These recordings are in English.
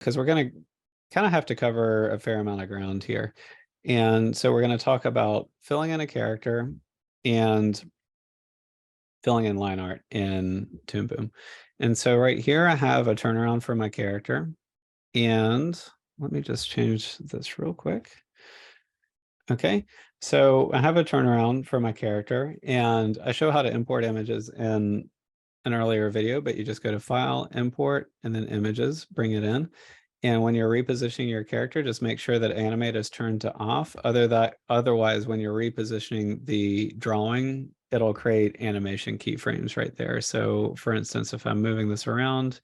because we're going to kind of have to cover a fair amount of ground here. And so we're going to talk about filling in a character and filling in line art in Toon Boom. And so right here, I have a turnaround for my character. And let me just change this real quick. Okay, so I have a turnaround for my character, and I show how to import images in an earlier video, but you just go to File, Import, and then Images, bring it in. And when you're repositioning your character, just make sure that Animate is turned to off. Otherwise, when you're repositioning the drawing, it'll create animation keyframes right there. So for instance, if I'm moving this around,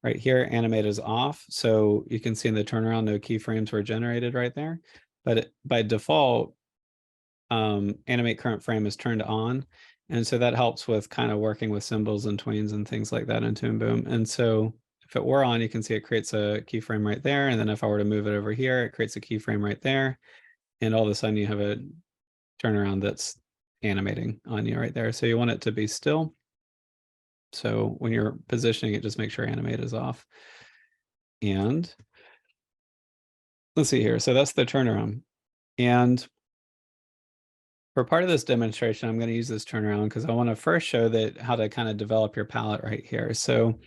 right here, Animate is off. So you can see in the turnaround, no keyframes were generated right there. But by default, Animate Current Frame is turned on. And so that helps with kind of working with symbols and tweens and things like that in Toon Boom. And so if it were on, you can see it creates a keyframe right there. And then if I were to move it over here, it creates a keyframe right there. And all of a sudden you have a turnaround that's animating on you right there. So you want it to be still. So when you're positioning it, just make sure Animate is off. And let's see here. So that's the turnaround. And for part of this demonstration, I'm going to use this turnaround because I want to first show that how to kind of develop your palette right here. So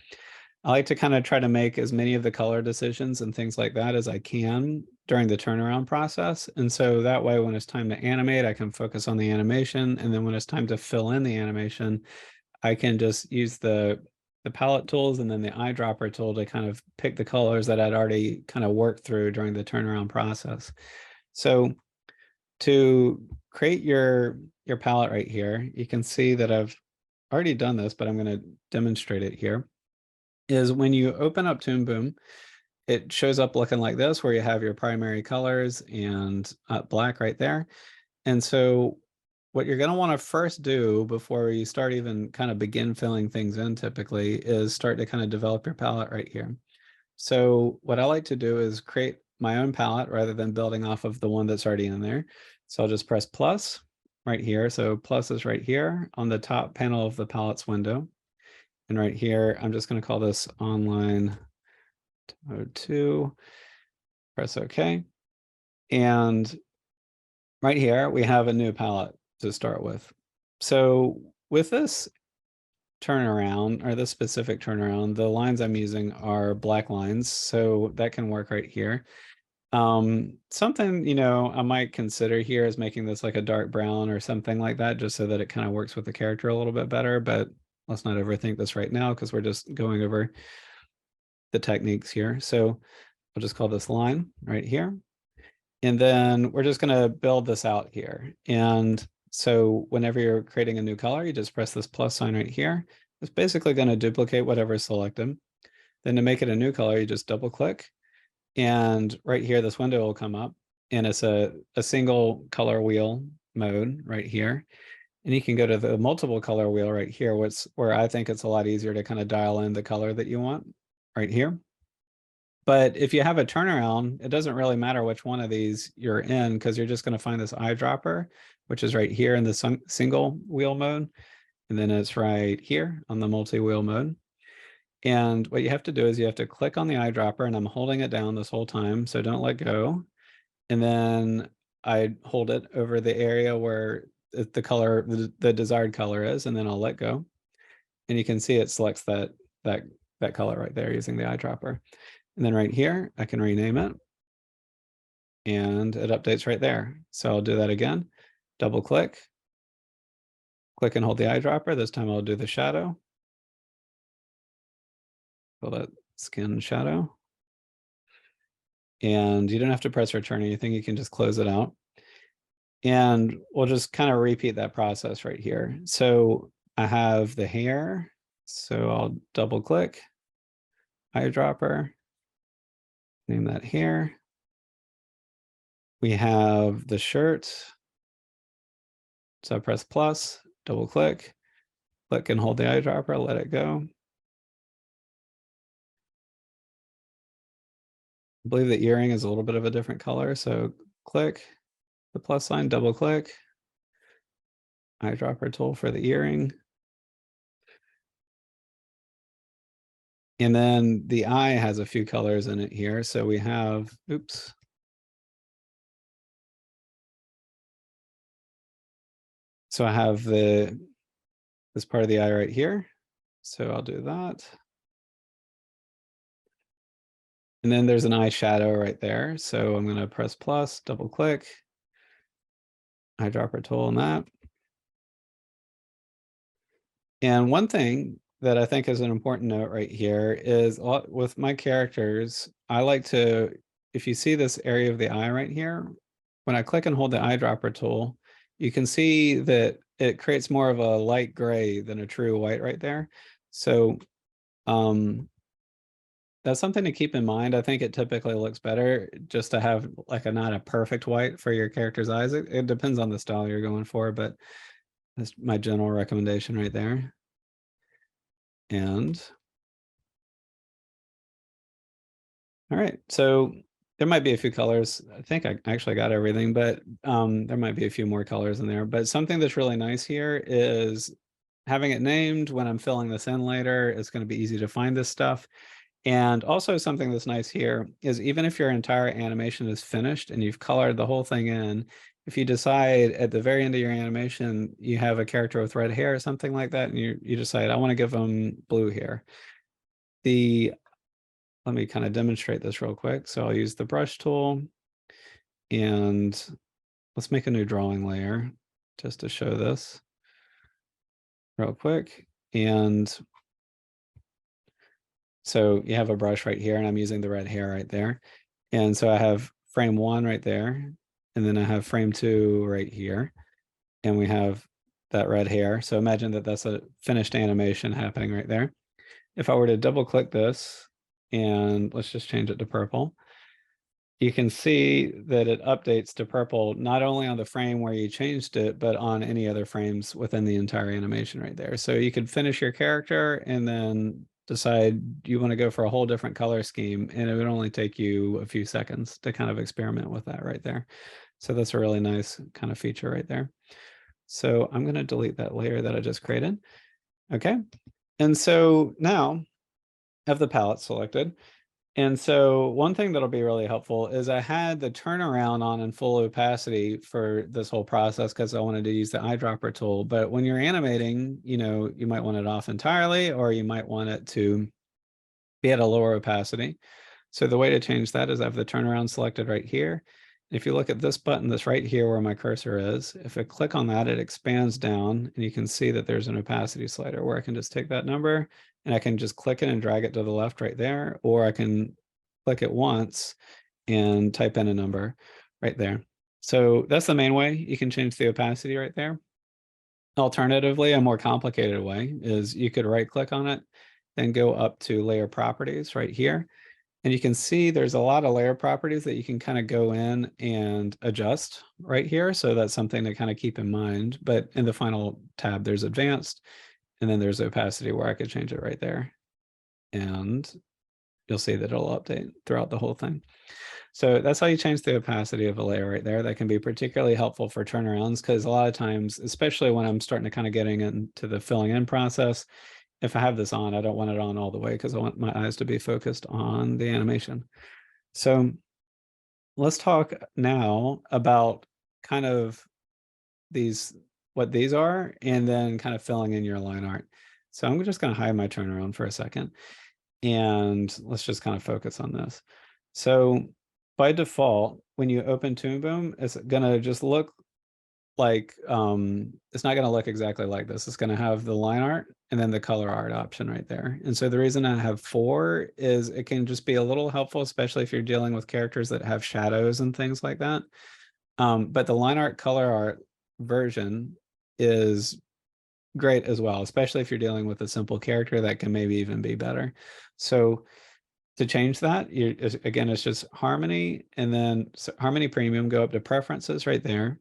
I like to kind of try to make as many of the color decisions and things like that as I can during the turnaround process. And so that way, when it's time to animate, I can focus on the animation. And then when it's time to fill in the animation, I can just use the palette tools and then the eyedropper tool to kind of pick the colors that I'd already kind of worked through during the turnaround process. So to create your palette right here, you can see that I've already done this, but I'm going to demonstrate it here, is when you open up Toon Boom, it shows up looking like this, where you have your primary colors and black right there. And so what you're going to want to first do before you start even kind of begin filling things in typically is start to kind of develop your palette right here. So what I like to do is create my own palette rather than building off of the one that's already in there. So I'll just press plus right here. So plus is right here on the top panel of the palettes window. And right here, I'm just going to call this online 2, press OK. And right here, we have a new palette to start with. So with this turnaround, or this specific turnaround, the lines I'm using are black lines. So that can work right here. Something, I might consider here is making this like a dark brown or something like that, just so that it kind of works with the character a little bit better. But let's not overthink this right now because we're just going over the techniques here. So I'll just call this line right here. And then we're just going to build this out here. And so whenever you're creating a new color, you just press this plus sign right here. It's basically going to duplicate whatever's selected. Then to make it a new color, you just double click. And right here, this window will come up. And it's a single color wheel mode right here. And you can go to the multiple color wheel right here, where I think it's a lot easier to kind of dial in the color that you want right here. But if you have a turnaround, it doesn't really matter which one of these you're in, because you're just going to find this eyedropper, which is right here in the single wheel mode. And then it's right here on the multi-wheel mode. And what you have to do is you have to click on the eyedropper, and I'm holding it down this whole time, so don't let go. And then I hold it over the area where the color, the desired color is, and then I'll let go. And you can see it selects that color right there using the eyedropper. And then right here, I can rename it. And it updates right there. So I'll do that again. Double click. Click and hold the eyedropper. This time I'll do the shadow. Call that skin shadow. And you don't have to press return or anything. You can just close it out. And we'll just kind of repeat that process right here. So I have the hair. So I'll double click, eyedropper, name that hair. We have the shirt. So I press plus, double click and hold the eyedropper, let it go. I believe the earring is a little bit of a different color. So click the plus sign, double click, eyedropper tool for the earring. And then the eye has a few colors in it here. So we have, oops. So I have this part of the eye right here. So I'll do that. And then there's an eye shadow right there. So I'm going to press plus, double click, eyedropper tool on that. And one thing that I think is an important note right here is with my characters, I like to, if you see this area of the eye right here, when I click and hold the eyedropper tool, you can see that it creates more of a light gray than a true white right there. So that's something to keep in mind. I think it typically looks better just to have like not a perfect white for your character's eyes. It depends on the style you're going for, but that's my general recommendation right there. And all right, so there might be a few colors. I think I actually got everything, but there might be a few more colors in there. But something that's really nice here is having it named. When I'm filling this in later, it's going to be easy to find this stuff. And also something that's nice here is even if your entire animation is finished and you've colored the whole thing in, if you decide at the very end of your animation, you have a character with red hair or something like that, and you decide, I want to give them blue hair. Let me kind of demonstrate this real quick. So I'll use the brush tool and let's make a new drawing layer just to show this real quick. And so you have a brush right here and I'm using the red hair right there. And so I have frame 1 right there. And then I have frame 2 right here. And we have that red hair. So imagine that that's a finished animation happening right there. If I were to double click this and let's just change it to purple, you can see that it updates to purple, not only on the frame where you changed it, but on any other frames within the entire animation right there. So you could finish your character and then decide you want to go for a whole different color scheme, and it would only take you a few seconds to kind of experiment with that right there. So that's a really nice kind of feature right there. So I'm going to delete that layer that I just created. Okay. And so now I have the palette selected. And so one thing that'll be really helpful is I had the turnaround on in full opacity for this whole process because I wanted to use the eyedropper tool. But when you're animating, you might want it off entirely, or you might want it to be at a lower opacity. So the way to change that is I have the turnaround selected right here. If you look at this button that's right here where my cursor is, if I click on that, it expands down and you can see that there's an opacity slider where I can just take that number and I can just click it and drag it to the left right there, or I can click it once and type in a number right there. So that's the main way you can change the opacity right there. Alternatively, a more complicated way is you could right click on it, then go up to layer properties right here. And you can see there's a lot of layer properties that you can kind of go in and adjust right here. So that's something to kind of keep in mind. But in the final tab, there's advanced, and then there's opacity where I could change it right there. And you'll see that it'll update throughout the whole thing. So that's how you change the opacity of a layer right there. That can be particularly helpful for turnarounds because a lot of times, especially when I'm starting to kind of getting into the filling in process, if I have this on, I don't want it on all the way because I want my eyes to be focused on the animation. So let's talk now about kind of what these are, and then kind of filling in your line art. So I'm just going to hide my turnaround for a second, and let's just kind of focus on this. So by default, when you open Toon Boom, it's going to just look like it's not going to look exactly like this. It's going to have the line art and then the color art option right there. And so the reason I have 4 is it can just be a little helpful, especially if you're dealing with characters that have shadows and things like that. But the line art color art version is great as well, especially if you're dealing with a simple character that can maybe even be better. So to change that, again, it's just Harmony, and then Harmony Premium, go up to Preferences right there.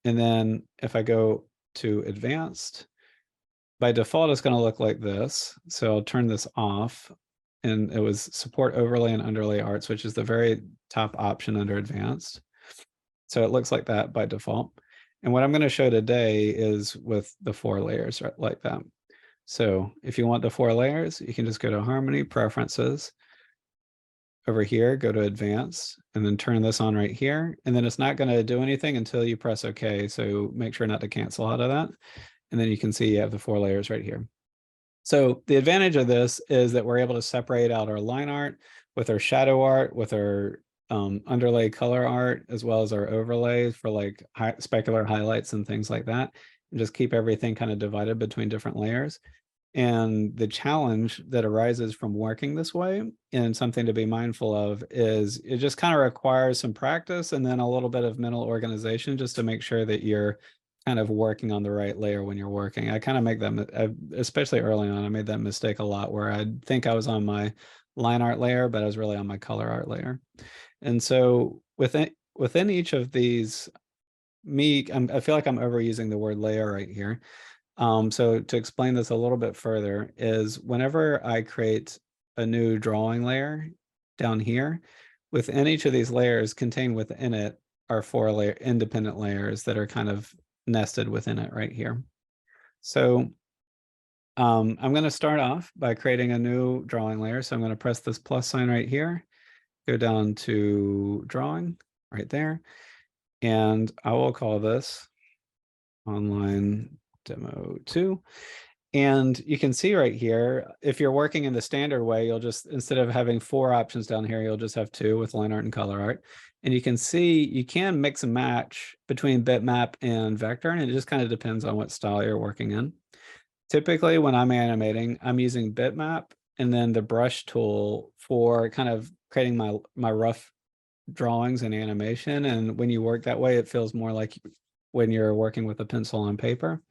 And then if I go to Advanced, by default, it's going to look like this. So I'll turn this off, and it was Support Overlay and Underlay Arts, which is the very top option under Advanced. So it looks like that by default. And what I'm going to show today is with the 4 layers right, like that. So if you want the 4 layers, you can just go to Harmony, Preferences. Over here, go to Advanced, and then turn this on right here. And then it's not going to do anything until you press OK. So make sure not to cancel out of that. And then you can see you have the 4 layers right here. So the advantage of this is that we're able to separate out our line art with our shadow art, with our underlay color art, as well as our overlays for like specular highlights and things like that, and just keep everything kind of divided between different layers. And the challenge that arises from working this way, and something to be mindful of, is it just kind of requires some practice and then a little bit of mental organization just to make sure that you're kind of working on the right layer when you're working. I kind of make that, especially early on, I made that mistake a lot where I'd think I was on my line art layer, but I was really on my color art layer. And so within each of these, I feel like I'm overusing the word layer right here. So to explain this a little bit further is whenever I create a new drawing layer down here, within each of these layers contained within it are 4 independent layers that are kind of nested within it right here. So I'm going to start off by creating a new drawing layer. So I'm going to press this plus sign right here, go down to drawing right there, and I will call this online demo 2. And you can see right here, if you're working in the standard way, you'll just, instead of having 4 options down here, you'll just have 2 with line art and color art. And you can see you can mix and match between bitmap and vector, and it just kind of depends on what style you're working in. Typically, when I'm animating, I'm using bitmap and then the brush tool for kind of creating my rough drawings and animation. And when you work that way, it feels more like when you're working with a pencil on paper.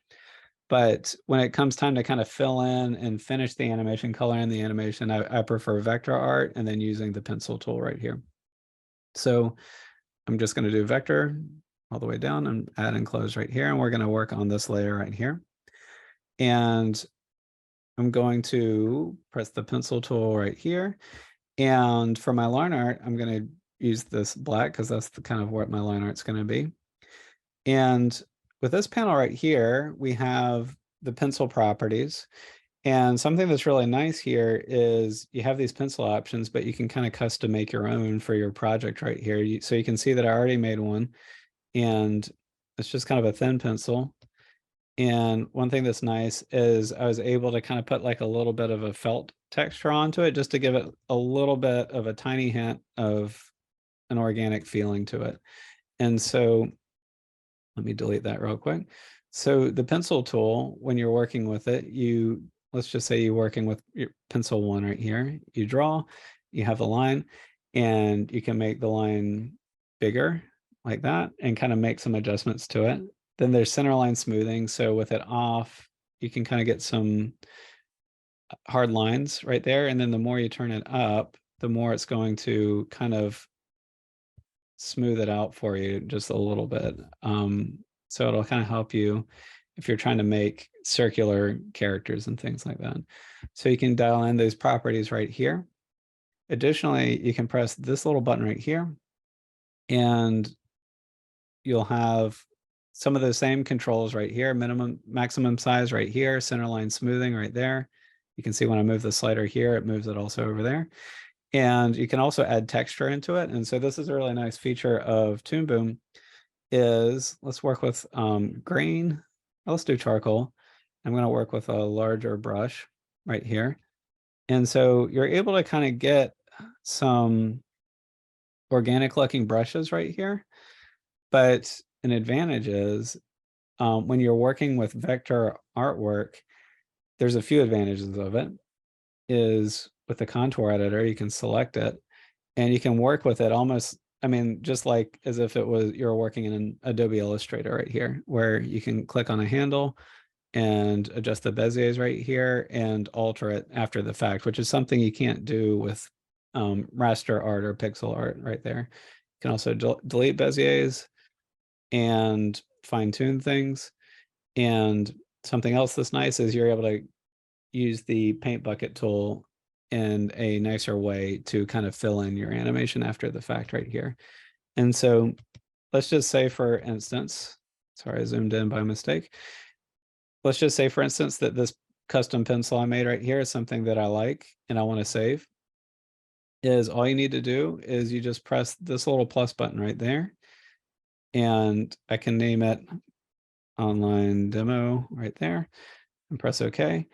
But when it comes time to kind of fill in and finish the animation, color in the animation, I prefer vector art and then using the pencil tool right here. So I'm just going to do vector all the way down and add and close right here. And we're going to work on this layer right here. And I'm going to press the pencil tool right here. And for my line art, I'm going to use this black because that's the kind of what my line art's going to be. And with this panel right here, we have the pencil properties. And something that's really nice here is you have these pencil options, but you can kind of custom make your own for your project right here. So you can see that I already made one, and it's just kind of a thin pencil. And one thing that's nice is I was able to kind of put like a little bit of a felt texture onto it just to give it a little bit of a tiny hint of an organic feeling to it. And so let me delete that real quick. So the pencil tool, when you're working with it, let's just say you're working with your pencil 1 right here. You draw, you have the line, and you can make the line bigger like that and kind of make some adjustments to it. Then there's centerline smoothing. So with it off, you can kind of get some hard lines right there. And then the more you turn it up, the more it's going to kind of smooth it out for you just a little bit. So it'll kind of help you if you're trying to make circular characters and things like that. So you can dial in those properties right here. Additionally, you can press this little button right here, and you'll have some of the same controls right here, minimum, maximum size right here, centerline smoothing right there. You can see when I move the slider here, it moves it also over there. And you can also add texture into it. And so this is a really nice feature of Toon Boom is, let's work with grain. Let's do charcoal. I'm going to work with a larger brush right here. And so you're able to kind of get some organic looking brushes right here. But an advantage is when you're working with vector artwork, there's a few advantages of it. Is with the contour editor, you can select it and you can work with it almost, I mean, just like as if it was you're working in an Adobe Illustrator right here, where you can click on a handle and adjust the Beziers right here and alter it after the fact, which is something you can't do with raster art or pixel art right there. You can also delete Beziers and fine tune things. And something else that's nice is you're able to use the paint bucket tool in a nicer way to kind of fill in your animation after the fact right here. And so let's just say, for instance, sorry, I zoomed in by mistake. Let's just say, for instance, that this custom pencil I made right here is something that I like and I want to save, is all you need to do is you just press this little plus button right there, and I can name it online demo right there and press OK.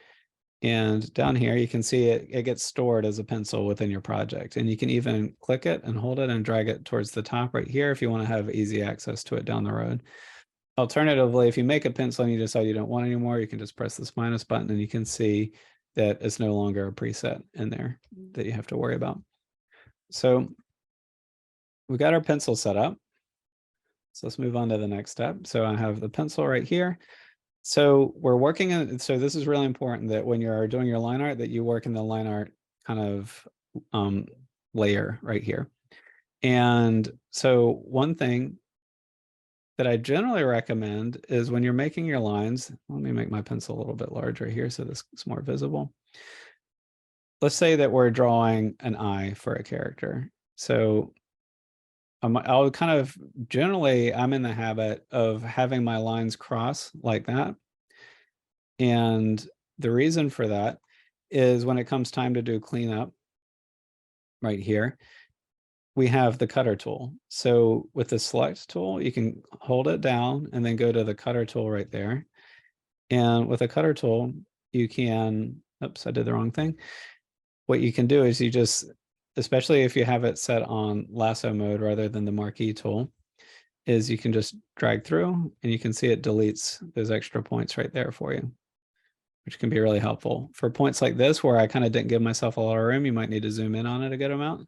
And down here, you can see it gets stored as a pencil within your project. And you can even click it and hold it and drag it towards the top right here if you want to have easy access to it down the road. Alternatively, if you make a pencil and you decide you don't want anymore, you can just press this minus button and you can see that it's no longer a preset in there that you have to worry about. So we got our pencil set up. So let's move on to the next step. So I have the pencil right here. So we're working in, so this is really important that when you're doing your line art, that you work in the line art kind of layer right here. And so one thing that I generally recommend is when you're making your lines, let me make my pencil a little bit larger here so this is more visible. Let's say that we're drawing an eye for a character. So I'll kind of generally, I'm in the habit of having my lines cross like that. And the reason for that is when it comes time to do cleanup right here, we have the cutter tool. So with the select tool, you can hold it down and then go to the cutter tool right there. And with a cutter tool, you can, oops, I did the wrong thing. What you can do is you just, especially if you have it set on lasso mode rather than the marquee tool, is you can just drag through and you can see it deletes those extra points right there for you, which can be really helpful. For points like this, where I kind of didn't give myself a lot of room, you might need to zoom in on it a good amount.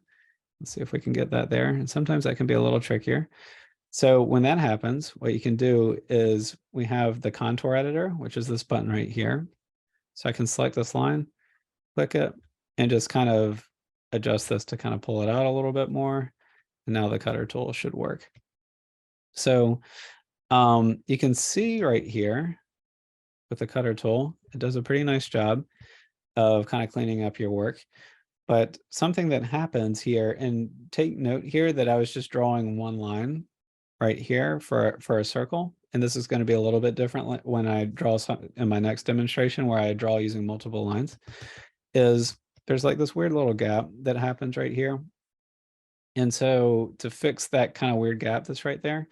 Let's see if we can get that there. And sometimes that can be a little trickier. So when that happens, what you can do is we have the contour editor, which is this button right here. So I can select this line, click it, and just kind of adjust this to kind of pull it out a little bit more. And now the cutter tool should work. So you can see right here with the cutter tool, it does a pretty nice job of kind of cleaning up your work. But something that happens here, and take note here that I was just drawing one line right here for a circle. And this is going to be a little bit different when I draw some in my next demonstration where I draw using multiple lines, is there's like this weird little gap that happens right here. And so to fix that kind of weird gap that's right there,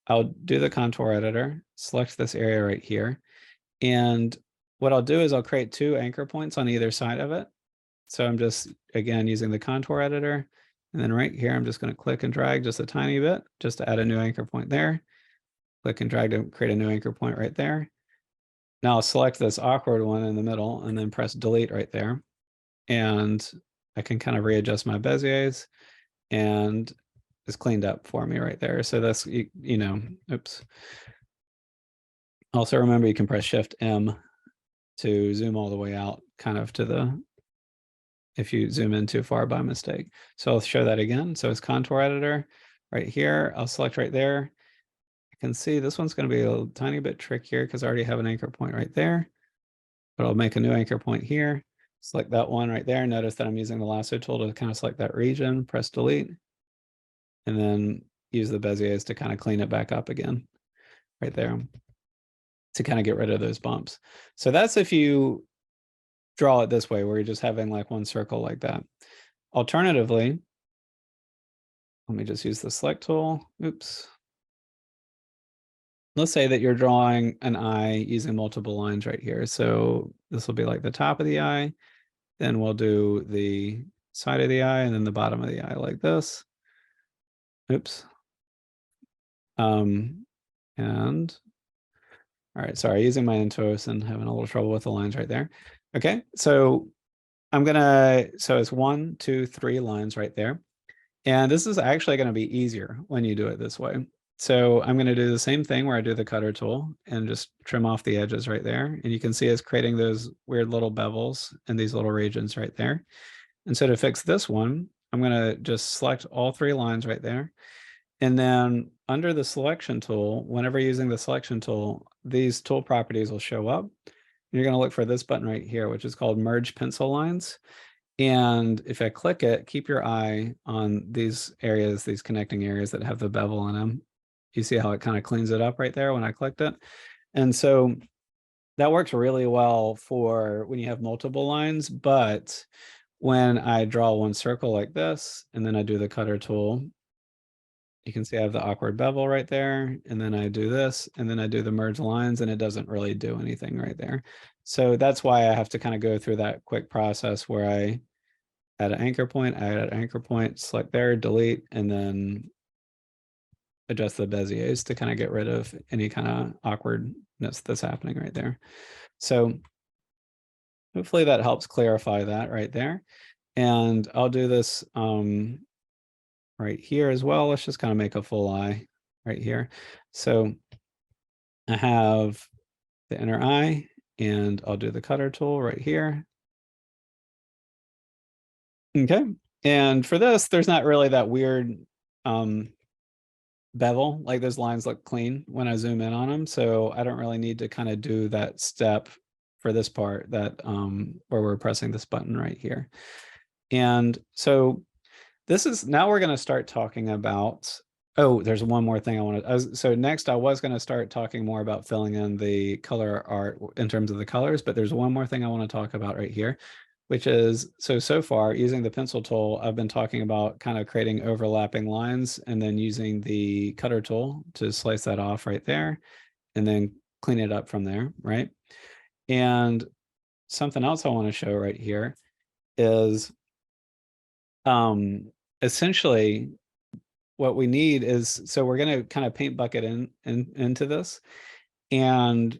I'll do the contour editor, select this area right here. And what I'll do is I'll create 2 anchor points on either side of it. So I'm just, again, using the contour editor. And then right here, I'm just going to click and drag just a tiny bit just to add a new anchor point there. Click and drag to create a new anchor point right there. Now I'll select this awkward one in the middle and then press delete right there. And I can kind of readjust my Beziers and it's cleaned up for me right there. So that's, you know, oops. Also remember you can press Shift M to zoom all the way out kind of to the, if you zoom in too far by mistake. So I'll show that again. So it's contour editor right here. I'll select right there. I can see this one's going to be a tiny bit trickier because I already have an anchor point right there, but I'll make a new anchor point here. Select that one right there. Notice that I'm using the lasso tool to kind of select that region, press delete, and then use the Beziers to kind of clean it back up again right there to kind of get rid of those bumps. So that's if you draw it this way, where you're just having like one circle like that. Alternatively, let me just use the select tool. Oops. Let's say that you're drawing an eye using multiple lines right here. So this will be like the top of the eye. Then we'll do the side of the eye and then the bottom of the eye like this. Oops. And all right, sorry, using my Intuos and having a little trouble with the lines right there. Okay, so so it's 1, 2, 3 lines right there. And this is actually going to be easier when you do it this way. So I'm going to do the same thing where I do the cutter tool and just trim off the edges right there. And you can see it's creating those weird little bevels in these little regions right there. And so to fix this one, I'm going to just select all 3 lines right there. And then under the selection tool, whenever using the selection tool, these tool properties will show up. You're going to look for this button right here, which is called Merge Pencil Lines. And if I click it, keep your eye on these areas, these connecting areas that have the bevel in them. You see how it kind of cleans it up right there when I clicked it. And so that works really well for when you have multiple lines, but when I draw one circle like this, and then I do the cutter tool, you can see I have the awkward bevel right there, and then I do this, and then I do the merge lines, and it doesn't really do anything right there. So that's why I have to kind of go through that quick process where I add an anchor point, select there, delete, and then adjust the Beziers to kind of get rid of any kind of awkwardness that's happening right there. So hopefully that helps clarify that right there. And I'll do this right here as well. Let's just kind of make a full eye right here. So I have the inner eye, and I'll do the cutter tool right here. Okay. And for this, there's not really that weird bevel. Like those lines look clean when I zoom in on them. So I don't really need to kind of do that step for this part that where we're pressing this button right here. And so this is, now we're going to start talking about, oh, there's one more thing I want to, so next I was going to start talking more about filling in the color art in terms of the colors, but there's one more thing I want to talk about right here, which is, so far using the pencil tool, I've been talking about kind of creating overlapping lines and then using the cutter tool to slice that off right there and then clean it up from there, right? And something else I want to show right here is essentially what we need is, so we're going to kind of paint bucket into this. And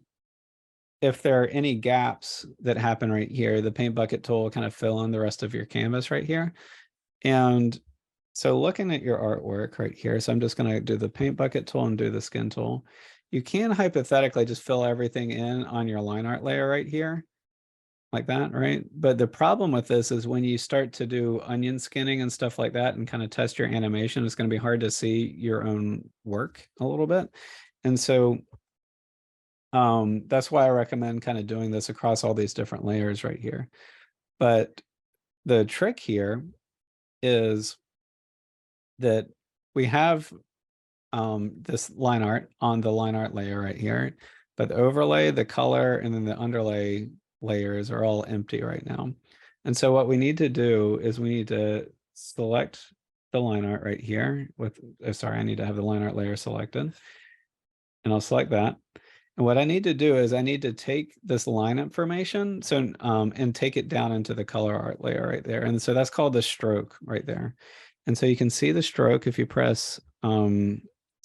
if there are any gaps that happen right here, the paint bucket tool will kind of fill in the rest of your canvas right here. And so looking at your artwork right here, so I'm just going to do the paint bucket tool and do the skin tool. You can hypothetically just fill everything in on your line art layer right here, like that, right? But the problem with this is when you start to do onion skinning and stuff like that and kind of test your animation, it's going to be hard to see your own work a little bit. And so that's why I recommend kind of doing this across all these different layers right here. But the trick here is that we have this line art on the line art layer right here, but the overlay, the color, and then the underlay layers are all empty right now. And so what we need to do is we need to select the line art right here with, sorry, I need to have the line art layer selected, and I'll select that. And what I need to do is I need to take this line information, so and take it down into the color art layer right there. And so that's called the stroke right there. And so you can see the stroke if you press,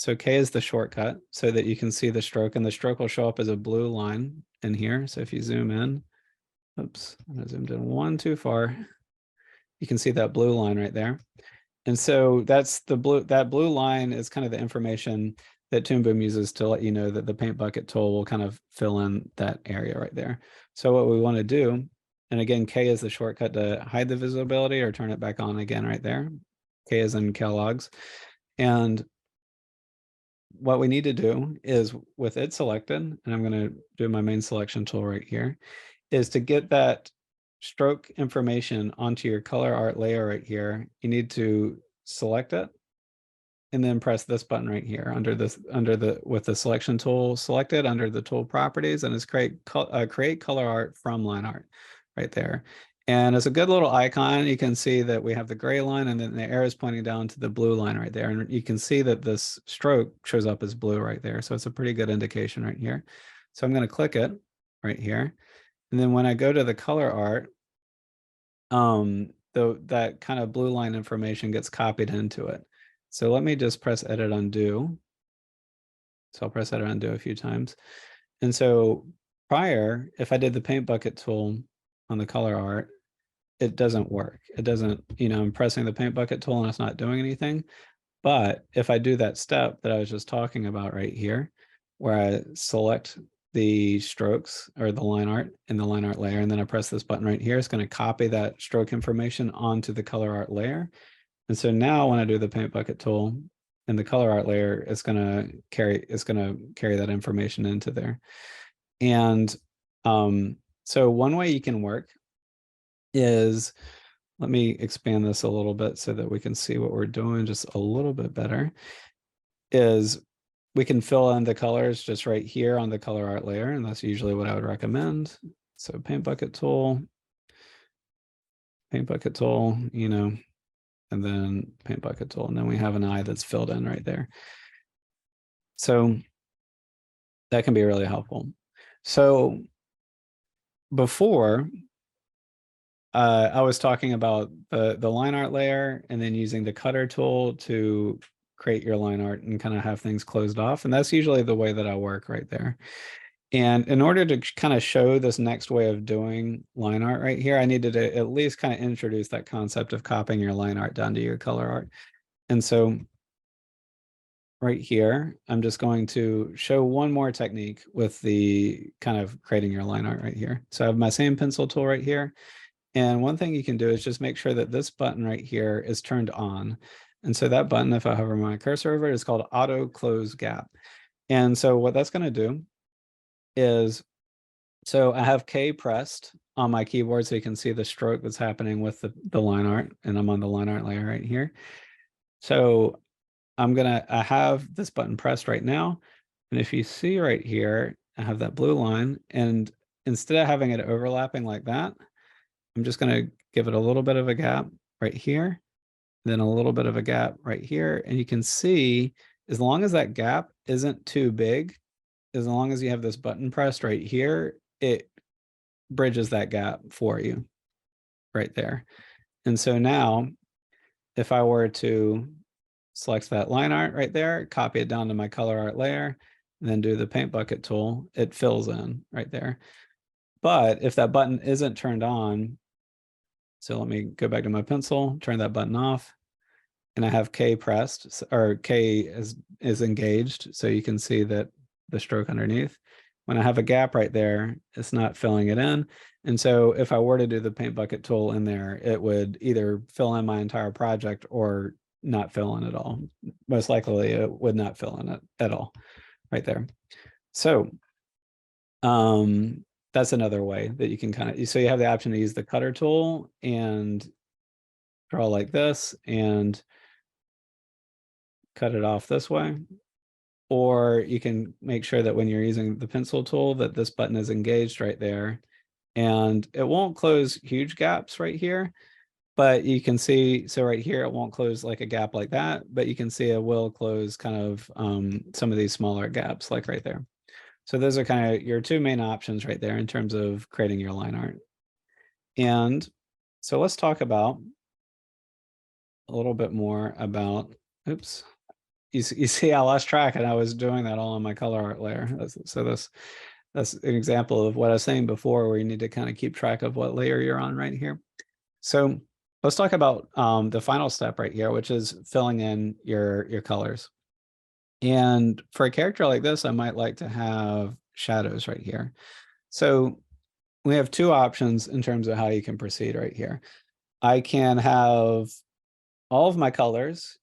so K is the shortcut so that you can see the stroke, and the stroke will show up as a blue line in here. So if you zoom in, oops, I zoomed in one too far. You can see that blue line right there. And so that's the blue, that blue line is kind of the information that Toon Boom uses to let you know that the paint bucket tool will kind of fill in that area right there. So what we want to do, and again, K is the shortcut to hide the visibility or turn it back on again right there. K is in Kellogg's. And what we need to do is, with it selected, and I'm going to do my main selection tool right here, is to get that stroke information onto your color art layer right here. You need to select it and then press this button right here under this, with the selection tool selected under the tool properties, and it's create color art from line art right there. And it's a good little icon. You can see that we have the gray line and then the arrow is pointing down to the blue line right there. And you can see that this stroke shows up as blue right there. So it's a pretty good indication right here. So I'm going to click it right here. And then when I go to the color art, that kind of blue line information gets copied into it. So let me just press edit undo. So I'll press edit undo a few times. And so prior, if I did the paint bucket tool on the color art, it doesn't work. It doesn't, I'm pressing the paint bucket tool and it's not doing anything. But if I do that step that I was just talking about right here, where I select the strokes or the line art in the line art layer, and then I press this button right here, it's going to copy that stroke information onto the color art layer. And so now when I do the paint bucket tool in the color art layer, it's going to carry that information into there. And so one way you can work is, let me expand this a little bit so that we can see what we're doing just a little bit better, is we can fill in the colors just right here on the color art layer, and that's usually what I would recommend. So paint bucket tool, you know, and then paint bucket tool, and then we have an eye that's filled in right there. So that can be really helpful. So before, I was talking about the line art layer and then using the cutter tool to create your line art and kind of have things closed off. And that's usually the way that I work right there. And in order to kind of show this next way of doing line art right here, I needed to at least kind of introduce that concept of copying your line art down to your color art. And so right here, I'm just going to show one more technique with the kind of creating your line art right here. So I have my same pencil tool right here. And one thing you can do is just make sure that this button right here is turned on. And so that button, if I hover my cursor over it, is called auto close gap. And so what that's going to do is, so I have K pressed on my keyboard so you can see the stroke that's happening with the line art, and I'm on the line art layer right here. So I have this button pressed right now. And if you see right here, I have that blue line, and instead of having it overlapping like that, I'm just going to give it a little bit of a gap right here, then a little bit of a gap right here. And you can see, as long as that gap isn't too big, as long as you have this button pressed right here, it bridges that gap for you right there. And so now, if I were to select that line art right there, copy it down to my color art layer, and then do the paint bucket tool, it fills in right there. But if that button isn't turned on, so let me go back to my pencil, turn that button off, and I have K pressed, or K is engaged, so you can see that the stroke underneath. When I have a gap right there, it's not filling it in. And so if I were to do the paint bucket tool in there, it would either fill in my entire project or not fill in at all. Most likely it would not fill in it at all right there. So that's another way that you can kind of, so you have the option to use the cutter tool and draw like this and cut it off this way. Or you can make sure that when you're using the pencil tool that this button is engaged right there. And it won't close huge gaps right here, but you can see, so right here, it won't close like a gap like that, but you can see it will close kind of some of these smaller gaps like right there. So those are kind of your two main options right there in terms of creating your line art. And so let's talk about a little bit more about, oops, you see I lost track and I was doing that all on my color art layer. So that's an example of what I was saying before, where you need to kind of keep track of what layer you're on right here. So let's talk about the final step right here, which is filling in your colors. And for a character like this, I might like to have shadows right here. So we have two options in terms of how you can proceed right here. I can have all of my colors,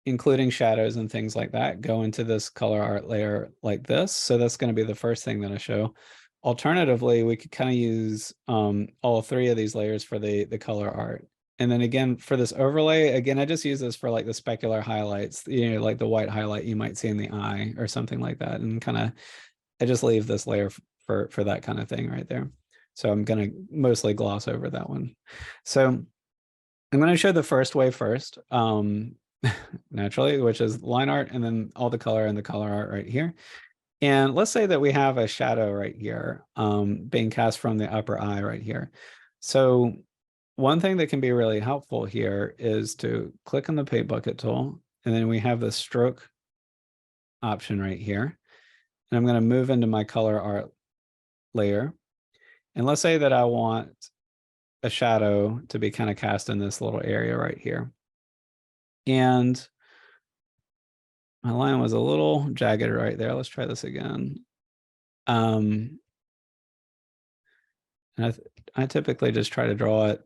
including shadows and things like that, go into this color art layer like this. So that's going to be the first thing that I show. Alternatively, we could kind of use all three of these layers for the color art. And then again, for this overlay, again, I just use this for like the specular highlights, you know, like the white highlight you might see in the eye or something like that. And kind of, I just leave this layer for that kind of thing right there. So I'm going to mostly gloss over that one. So I'm going to show the first way first, naturally, which is line art and then all the color and the color art right here. And let's say that we have a shadow right here being cast from the upper eye right here. So one thing that can be really helpful here is to click on the paint bucket tool, and then we have the stroke option right here. And I'm going to move into my color art layer. And let's say that I want a shadow to be kind of cast in this little area right here. And my line was a little jagged right there. Let's try this again. And I typically just try to draw it.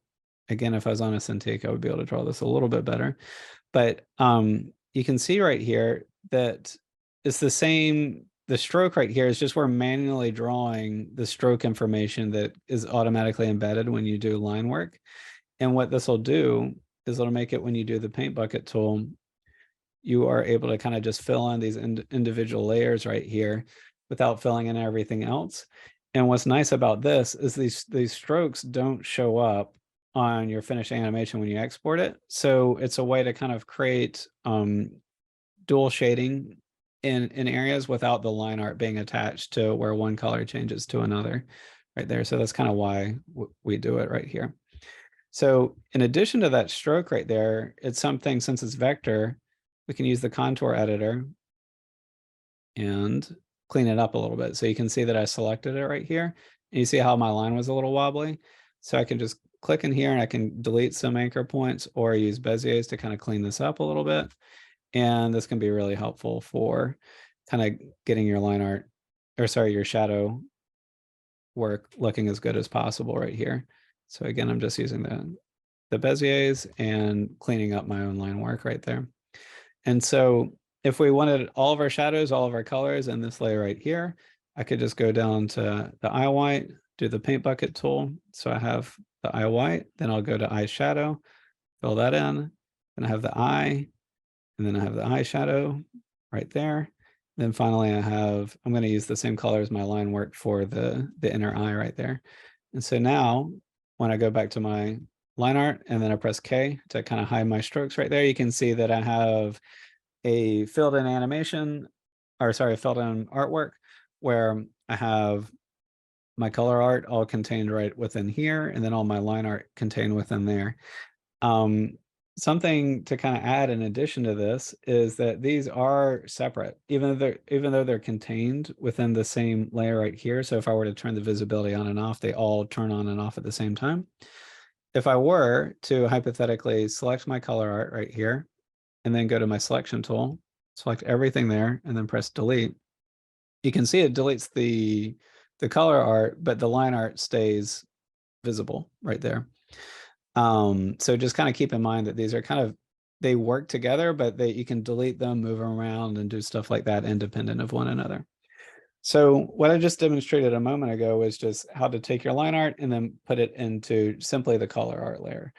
Again, if I was on a Cintiq, I would be able to draw this a little bit better. But you can see right here that it's the same. The stroke right here is just we're manually drawing the stroke information that is automatically embedded when you do line work. And what this will do is it'll make it when you do the paint bucket tool, you are able to kind of just fill in these individual layers right here without filling in everything else. And what's nice about this is these strokes don't show up on your finished animation when you export it. So it's a way to kind of create dual shading in areas without the line art being attached to where one color changes to another right there. So that's kind of why we do it right here. So in addition to that stroke right there, it's something, since it's vector, we can use the contour editor and clean it up a little bit. So you can see that I selected it right here. And you see how my line was a little wobbly. So I can just click in here and I can delete some anchor points or use Bezier's to kind of clean this up a little bit. And this can be really helpful for kind of getting your line art, or sorry, your shadow work looking as good as possible right here. So again, I'm just using the Bezier's and cleaning up my own line work right there. And so if we wanted all of our shadows, all of our colors in this layer right here, I could just go down to the eye white, do the paint bucket tool. So I have the eye white, then I'll go to eye shadow, fill that in, then I have the eye, and then I have the eye shadow right there. Then finally I'm going to use the same color as my line work for the inner eye right there. And so now when I go back to my line art and then I press K to kind of hide my strokes right there, you can see that I have a filled in animation, or sorry, filled in artwork where I have my color art all contained right within here, and then all my line art contained within there. Something to kind of add in addition to this is that these are separate, even though they're contained within the same layer right here. So if I were to turn the visibility on and off, they all turn on and off at the same time. If I were to hypothetically select my color art right here, and then go to my selection tool, select everything there, and then press delete, you can see it deletes the color art, but the line art stays visible right there. So just kind of keep in mind that these are kind of, they work together, but you can delete them, move them around, and do stuff like that independent of one another. So what I just demonstrated a moment ago was just how to take your line art and then put it into simply the color art layer.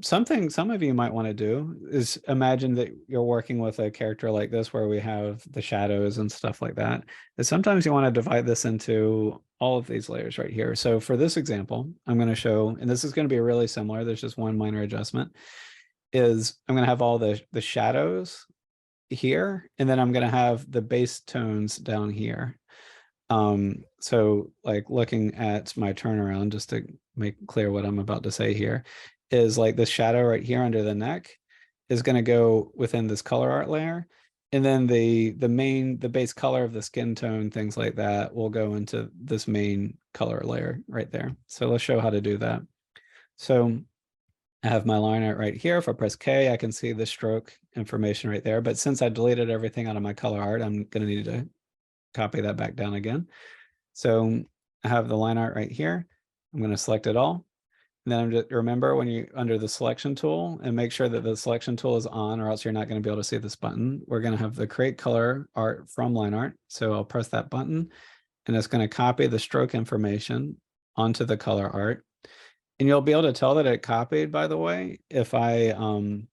Something some of you might want to do is imagine that you're working with a character like this where we have the shadows and stuff like that. Is sometimes you want to divide this into all of these layers right here. So for this example, I'm going to show, and this is going to be really similar, there's just one minor adjustment, is I'm going to have all the shadows here, and then I'm going to have the base tones down here. So like looking at my turnaround, just to make clear what I'm about to say here, is like the shadow right here under the neck is going to go within this color art layer. And then the base color of the skin tone, things like that, will go into this main color layer right there. So let's show how to do that. So I have my line art right here. If I press K, I can see the stroke information right there. But since I deleted everything out of my color art, I'm going to need to copy that back down again. So I have the line art right here. I'm going to select it all. And then I'm just, remember when you under the selection tool, and make sure that the selection tool is on, or else you're not going to be able to see this button. We're going to have the create color art from line art. So I'll press that button and it's going to copy the stroke information onto the color art. And you'll be able to tell that it copied, by the way, if so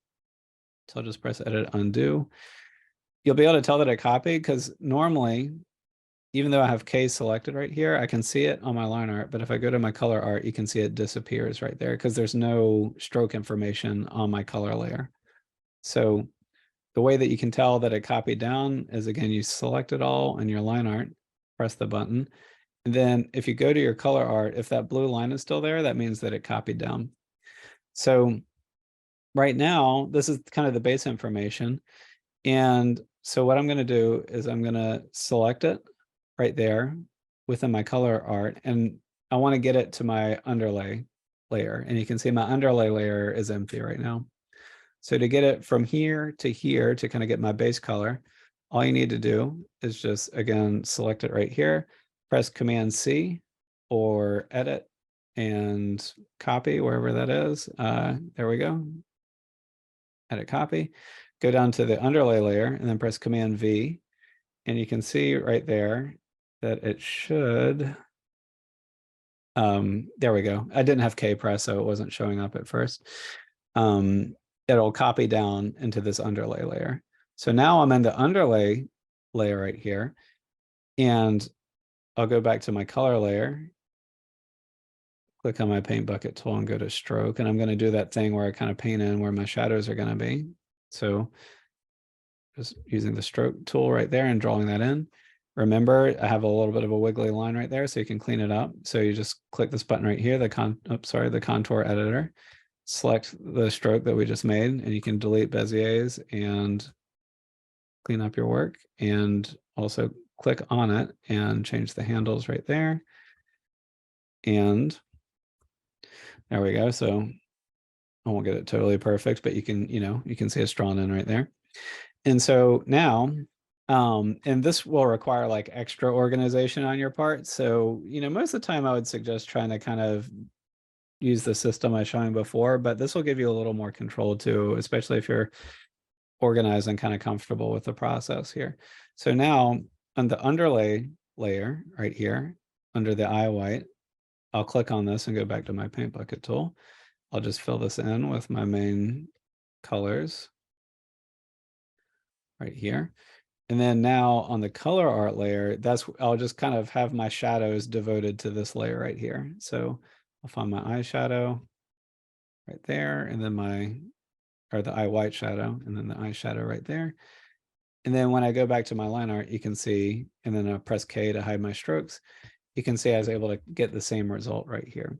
I'll just press edit undo. You'll be able to tell that it copied because normally, even though I have K selected right here, I can see it on my line art, but if I go to my color art, you can see it disappears right there because there's no stroke information on my color layer. So the way that you can tell that it copied down is, again, you select it all in your line art, press the button. And then if you go to your color art, if that blue line is still there, that means that it copied down. So right now, this is kind of the base information. And so what I'm going to do is I'm going to select it right there within my color art, and I want to get it to my underlay layer, and you can see my underlay layer is empty right now. So to get it from here to kind of get my base color, all you need to do is just, again, select it right here, press Command C or edit and copy wherever that is. There we go. Edit copy, go down to the underlay layer and then press Command V. And you can see right there that it should, there we go. I didn't have K press, so it wasn't showing up at first. It'll copy down into this underlay layer. So now I'm in the underlay layer right here, and I'll go back to my color layer, click on my paint bucket tool and go to stroke. And I'm going to do that thing where I kind of paint in where my shadows are going to be. So just using the stroke tool right there and drawing that in. Remember, I have a little bit of a wiggly line right there, so you can clean it up. So you just click this button right here, the contour editor, select the stroke that we just made, and you can delete Beziers and clean up your work, and also click on it and change the handles right there. And there we go. So I won't get it totally perfect, but you can see it's drawn in right there. And so now, and this will require like extra organization on your part. So, most of the time I would suggest trying to kind of use the system I was showing before, but this will give you a little more control too, especially if you're organized and kind of comfortable with the process here. So now on the underlay layer right here, under the eye white, I'll click on this and go back to my paint bucket tool. I'll just fill this in with my main colors right here. And then now on the color art layer, I'll just kind of have my shadows devoted to this layer right here. So I'll find my eyeshadow right there, and then the eye white shadow, and then the eyeshadow right there. And then when I go back to my line art, you can see, and then I press K to hide my strokes, you can see I was able to get the same result right here.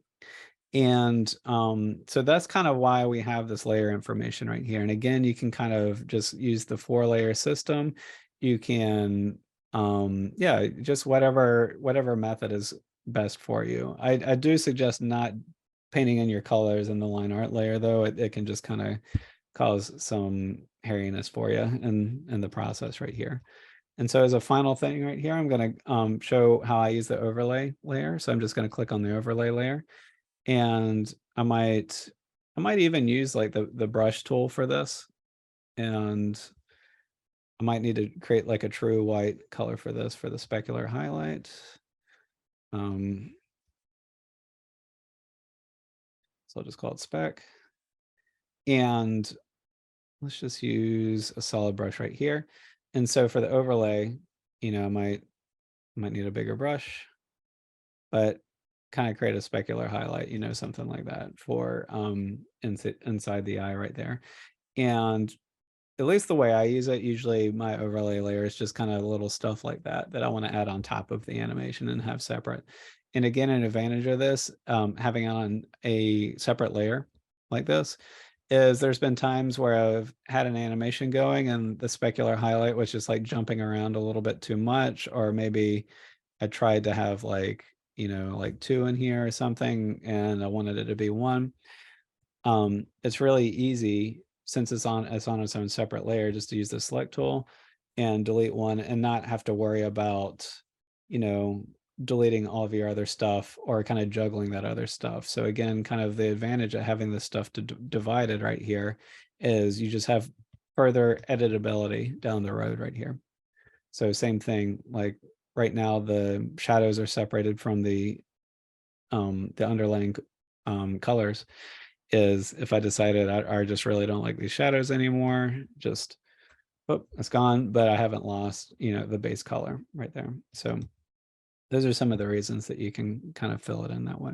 And so that's kind of why we have this layer information right here. And again, you can kind of just use the 4-layer system. You can, yeah, just whatever method is best for you. I do suggest not painting in your colors in the line art layer, though. It can just kind of cause some hairiness for you in the process right here. And so as a final thing right here, I'm going to show how I use the overlay layer. So I'm just going to click on the overlay layer. And I might even use like the brush tool for this. And I might need to create like a true white color for this for the specular highlight. So I'll just call it spec. And let's just use a solid brush right here. And so for the overlay, I might need a bigger brush, but kind of create a specular highlight, something like that for inside the eye right there. And at least the way I use it, usually my overlay layer is just kind of little stuff like that I want to add on top of the animation and have separate. And again, an advantage of this, having on a separate layer like this, is there's been times where I've had an animation going and the specular highlight was just like jumping around a little bit too much, or maybe I tried to have like 2 in here or something, and I wanted it to be 1. It's really easy, since it's on its own separate layer, just to use the select tool and delete one and not have to worry about, deleting all of your other stuff or kind of juggling that other stuff. So again, kind of the advantage of having this stuff divided right here is you just have further editability down the road right here. So same thing, like right now the shadows are separated from the underlying colors. Is if I decided I just really don't like these shadows anymore, just, oh, it's gone, but I haven't lost, the base color right there. So those are some of the reasons that you can kind of fill it in that way.